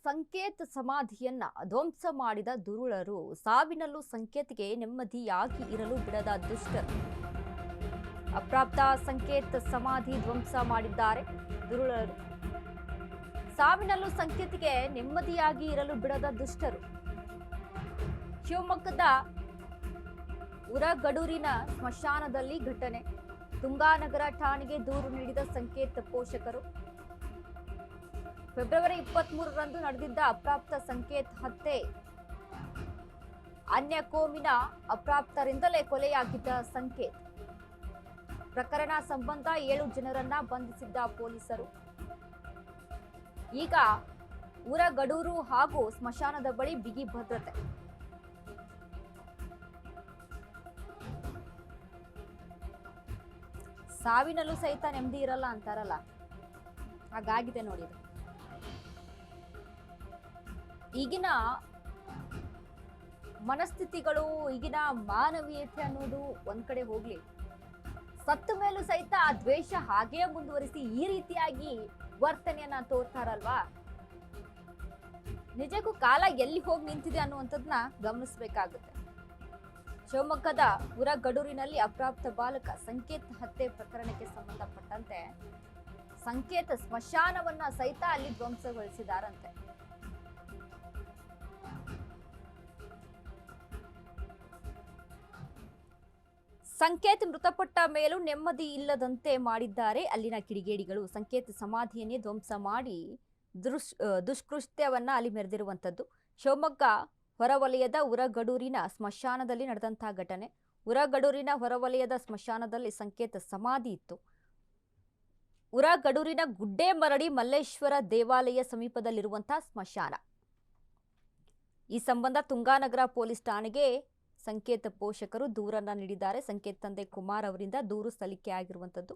ಸಂಕೇತ್ ಸಮಾಧಿಯನ್ನ ಧ್ವಂಸ ಮಾಡಿದ ದುರುಳರು, ಸಾವಿನಲ್ಲೂ ಸಂಕೇತ್ಗೆ ನೆಮ್ಮದಿಯಾಗಿ ಇರಲು ಬಿಡದ ದುಷ್ಟರು. ಅಪ್ರಾಪ್ತ ಸಂಕೇತ್ ಸಮಾಧಿ ಧ್ವಂಸ ಮಾಡಿದ್ದಾರೆ ದುರುಳರು. ಸಾವಿನಲ್ಲೂ ಸಂಕೇತ್ಗೆ ನೆಮ್ಮದಿಯಾಗಿ ಇರಲು ಬಿಡದ ದುಷ್ಟರು. ಶಿವಮೊಗ್ಗದ ಉರಗಡೂರಿನ ಸ್ಮಶಾನದಲ್ಲಿ ಘಟನೆ. ತುಂಗಾನಗರ ಠಾಣೆಗೆ ದೂರು ನೀಡಿದ ಸಂಕೇತ್ ಪೋಷಕರು. ಫೆಬ್ರವರಿ 23ರಂದು ನಡೆದಿದ್ದ ಅಪ್ರಾಪ್ತ ಸಂಕೇತ್ ಹತ್ಯೆ. ಅನ್ಯ ಕೋಮಿನ ಅಪ್ರಾಪ್ತರಿಂದಲೇ ಕೊಲೆಯಾಗಿದ್ದ ಸಂಕೇತ್. ಪ್ರಕರಣ ಸಂಬಂಧ 7 ಜನರನ್ನ ಬಂಧಿಸಿದ್ದ ಪೊಲೀಸರು. ಈಗ ಉರಗಡೂರು ಹಾಗೂ ಸ್ಮಶಾನದ ಬಳಿ ಬಿಗಿ ಭದ್ರತೆ. ಸಾವಿನಲ್ಲೂ ಸಹಿತ ನೆಮ್ಮದಿ ಇರಲ್ಲ ಅಂತಾರಲ್ಲ, ಹಾಗಾಗಿದೆ ನೋಡಿ. ಈಗಿನ ಮನಸ್ಥಿತಿಗಳು, ಈಗಿನ ಮಾನವೀಯತೆ ಅನ್ನೋದು ಒಂದ್ ಕಡೆ ಹೋಗ್ಲಿ, ಸತ್ತ ಮೇಲೂ ಸಹಿತ ಆ ದ್ವೇಷ ಹಾಗೇ ಮುಂದುವರಿಸಿ ಈ ರೀತಿಯಾಗಿ ವರ್ತನೆಯನ್ನ ತೋರ್ತಾರಲ್ವಾ, ನಿಜಕ್ಕೂ ಕಾಲ ಎಲ್ಲಿ ಹೋಗಿ ನಿಂತಿದೆ ಅನ್ನುವಂಥದ್ದನ್ನ ಗಮನಿಸಬೇಕಾಗುತ್ತೆ. ಶಿವಮೊಗ್ಗದ ಉರಗಡೂರಿನಲ್ಲಿ ಅಪ್ರಾಪ್ತ ಬಾಲಕ ಸಂಕೇತ್ ಹತ್ಯೆ ಪ್ರಕರಣಕ್ಕೆ ಸಂಬಂಧಪಟ್ಟಂತೆ ಸಂಕೇತ್ ಸ್ಮಶಾನವನ್ನ ಸಹಿತ ಅಲ್ಲಿ ಧ್ವಂಸಗೊಳಿಸಿದಾರಂತೆ. ಸಂಕೇತ್ ಮೃತಪಟ್ಟ ಮೇಲೂ ನೆಮ್ಮದಿ ಇಲ್ಲದಂತೆ ಮಾಡಿದ್ದಾರೆ ಅಲ್ಲಿನ ಕಿಡಿಗೇಡಿಗಳು. ಸಂಕೇತ್ ಸಮಾಧಿಯನ್ನೇ ಧ್ವಂಸ ಮಾಡಿ ದುಷ್ಕೃತ್ಯವನ್ನ ಅಲ್ಲಿ ಮೆರೆದಿರುವಂತದ್ದು. ಶಿವಮೊಗ್ಗ ಹೊರವಲಯದ ಉರಗಡೂರಿನ ಸ್ಮಶಾನದಲ್ಲಿ ನಡೆದಂತಹ ಘಟನೆ. ಉರಗಡೂರಿನ ಹೊರವಲಯದ ಸ್ಮಶಾನದಲ್ಲಿ ಸಂಕೇತ್ ಸಮಾಧಿ ಇತ್ತು. ಉರಗಡೂರಿನ ಗುಡ್ಡೆಮರಡಿ ಮಲ್ಲೇಶ್ವರ ದೇವಾಲಯ ಸಮೀಪದಲ್ಲಿರುವಂತಹ ಸ್ಮಶಾನ. ಈ ಸಂಬಂಧ ತುಂಗಾನಗರ ಪೊಲೀಸ್ ಠಾಣೆಗೆ ಸಂಕೇತ್ ಪೋಷಕರು ದೂರನ್ನ ನೀಡಿದ್ದಾರೆ. ಸಂಕೇತ್ ತಂದೆ ಕುಮಾರ್ ಅವರಿಂದ ದೂರು ಸಲ್ಲಿಕೆ ಆಗಿರುವಂತದ್ದು.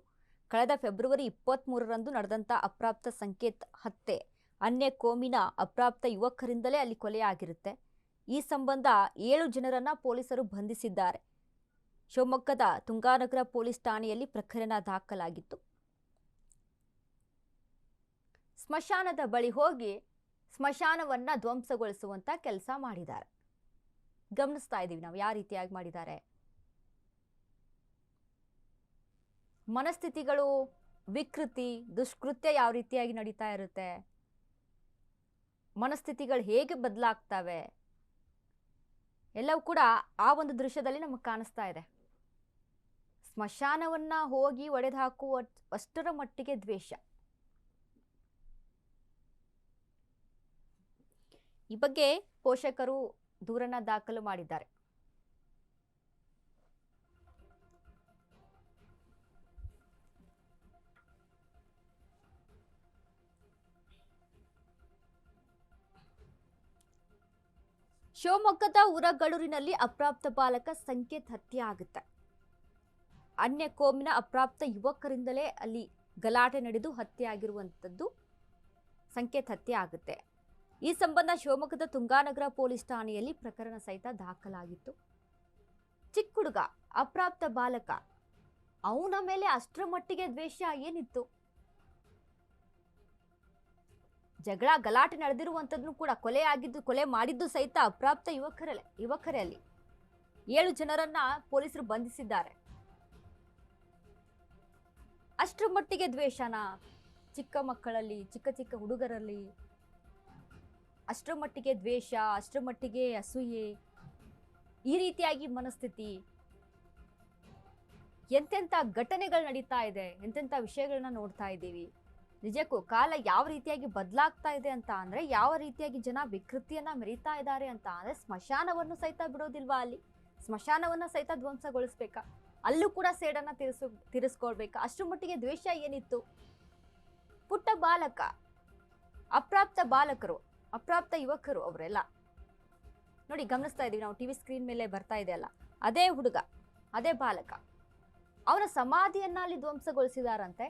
ಕಳೆದ ಫೆಬ್ರವರಿ 23ರಂದು ನಡೆದಂತ ಅಪ್ರಾಪ್ತ ಸಂಕೇತ್ ಹತ್ಯೆ ಅನ್ಯ ಕೋಮಿನ ಅಪ್ರಾಪ್ತ ಯುವಕರಿಂದಲೇ ಅಲ್ಲಿ ಕೊಲೆಯಾಗಿರುತ್ತೆ. ಈ ಸಂಬಂಧ 7 ಜನರನ್ನ ಪೊಲೀಸರು ಬಂಧಿಸಿದ್ದಾರೆ. ಶಿವಮೊಗ್ಗದ ತುಂಗಾನಗರ ಪೊಲೀಸ್ ಠಾಣೆಯಲ್ಲಿ ಪ್ರಕರಣ ದಾಖಲಾಗಿತ್ತು. ಸ್ಮಶಾನದ ಬಳಿ ಹೋಗಿ ಸ್ಮಶಾನವನ್ನ ಧ್ವಂಸಗೊಳಿಸುವಂತ ಕೆಲಸ ಮಾಡಿದ್ದಾರೆ. ಗಮನಿಸ್ತಾ ಇದ್ದೀವಿ ನಾವು ಯಾವ ರೀತಿಯಾಗಿ ಮಾಡಿದ್ದಾರೆ. ಮನಸ್ಥಿತಿಗಳು, ವಿಕೃತಿ, ದುಷ್ಕೃತ್ಯ ಯಾವ ರೀತಿಯಾಗಿ ನಡೀತಾ ಇರುತ್ತೆ, ಮನಸ್ಥಿತಿಗಳು ಹೇಗೆ ಬದಲಾಗ್ತವೆ, ಎಲ್ಲವೂ ಕೂಡ ಆ ಒಂದು ದೃಶ್ಯದಲ್ಲಿ ನಮಗೆ ಕಾಣಿಸ್ತಾ ಇದೆ. ಸ್ಮಶಾನವನ್ನ ಹೋಗಿ ಒಡೆದು ಹಾಕುವ ಅಷ್ಟರ ಮಟ್ಟಿಗೆ ದ್ವೇಷ. ಈ ಬಗ್ಗೆ ಪೋಷಕರು ದೂರನ್ನ ದಾಖಲು ಮಾಡಿದ್ದಾರೆ. ಶಿವಮೊಗ್ಗದ ಉರಗಡೂರಿನಲ್ಲಿ ಅಪ್ರಾಪ್ತ ಬಾಲಕ ಸಂಕೇತ್ ಹತ್ಯೆ ಆಗುತ್ತೆ. ಅನ್ಯ ಕೋಮಿನ ಅಪ್ರಾಪ್ತ ಯುವಕರಿಂದಲೇ ಅಲ್ಲಿ ಗಲಾಟೆ ನಡೆದು ಹತ್ಯೆ ಆಗಿರುವಂಥದ್ದು. ಸಂಕೇತ್ ಹತ್ಯೆ ಆಗುತ್ತೆ. ಈ ಸಂಬಂಧ ಶಿವಮೊಗ್ಗದ ತುಂಗಾನಗರ ಪೊಲೀಸ್ ಠಾಣೆಯಲ್ಲಿ ಪ್ರಕರಣ ಸಹಿತ ದಾಖಲಾಗಿತ್ತು. ಚಿಕ್ಕ ಹುಡುಗ, ಅಪ್ರಾಪ್ತ ಬಾಲಕ, ಅವನ ಮೇಲೆ ಅಷ್ಟರ ಮಟ್ಟಿಗೆ ದ್ವೇಷ ಏನಿತ್ತು? ಜಗಳ ಗಲಾಟೆ ನಡೆದಿರುವಂಥದ್ದು ಕೂಡ, ಕೊಲೆ ಮಾಡಿದ್ದು ಸಹಿತ ಅಪ್ರಾಪ್ತ ಯುವಕರೇ. ಅಲ್ಲಿ 7 ಜನರನ್ನ ಪೊಲೀಸರು ಬಂಧಿಸಿದ್ದಾರೆ. ಅಷ್ಟರ ಮಟ್ಟಿಗೆ ದ್ವೇಷನ ಚಿಕ್ಕ ಮಕ್ಕಳಲ್ಲಿ, ಚಿಕ್ಕ ಹುಡುಗರಲ್ಲಿ ಅಷ್ಟರ ಮಟ್ಟಿಗೆ ದ್ವೇಷ, ಅಷ್ಟರ ಮಟ್ಟಿಗೆ ಅಸೂಯೆ, ಈ ರೀತಿಯಾಗಿ ಮನಸ್ಥಿತಿ, ಎಂತೆಂಥ ಘಟನೆಗಳು ನಡೀತಾ ಇದೆ, ಎಂತೆಂಥ ವಿಷಯಗಳನ್ನ ನೋಡ್ತಾ ಇದ್ದೀವಿ. ನಿಜಕ್ಕೂ ಕಾಲ ಯಾವ ರೀತಿಯಾಗಿ ಬದಲಾಗ್ತಾ ಇದೆ ಅಂತ ಅಂದ್ರೆ, ಯಾವ ರೀತಿಯಾಗಿ ಜನ ವಿಕೃತಿಯನ್ನ ಮೆರೀತಾ ಇದ್ದಾರೆ ಅಂತ ಅಂದ್ರೆ, ಸ್ಮಶಾನವನ್ನು ಸಹಿತ ಬಿಡೋದಿಲ್ವಾ? ಅಲ್ಲಿ ಸ್ಮಶಾನವನ್ನ ಸಹಿತ ಧ್ವಂಸಗೊಳಿಸ್ಬೇಕಾ? ಅಲ್ಲೂ ಕೂಡ ಸೇಡನ್ನ ತೀರಿಸ್ಕೊಳ್ಬೇಕಾ? ಅಷ್ಟರ ಮಟ್ಟಿಗೆ ದ್ವೇಷ ಏನಿತ್ತು? ಪುಟ್ಟ ಬಾಲಕ, ಅಪ್ರಾಪ್ತ ಬಾಲಕರು, ಅಪ್ರಾಪ್ತ ಯುವಕರು ಅವರೆಲ್ಲ ನೋಡಿ, ಗಮನಿಸ್ತಾ ಇದೀವಿ ನಾವು, ಟಿವಿ ಸ್ಕ್ರೀನ್ ಮೇಲೆ ಬರ್ತಾ ಇದೆ ಅಲ್ಲ, ಅದೇ ಹುಡುಗ, ಅದೇ ಬಾಲಕ, ಅವನ ಸಮಾಧಿಯನ್ನ ಅಲ್ಲಿ ಧ್ವಂಸಗೊಳಿಸಿದಾರಂತೆ.